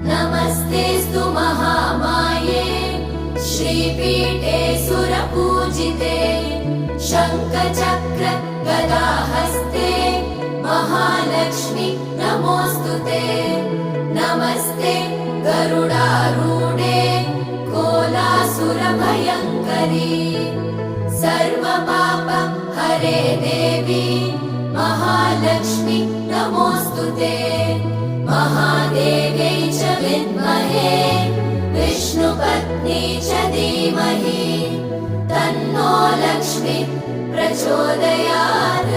नमस्तेऽस्तु महामाये श्रीपीठे सुरपूजिते शङ्खचक्र गदाहस्ते महालक्ष्मी नमोऽस्तुते। नमस्ते गरुडारूढे कोलासुरभयङ्करी सर्वपाप हरे देवी महालक्ष्मी नमोऽस्तुते। महादेव्यै च विद्महे विष्णुपत्नी च धीमहि तन्नो लक्ष्मी प्रचोदयात्।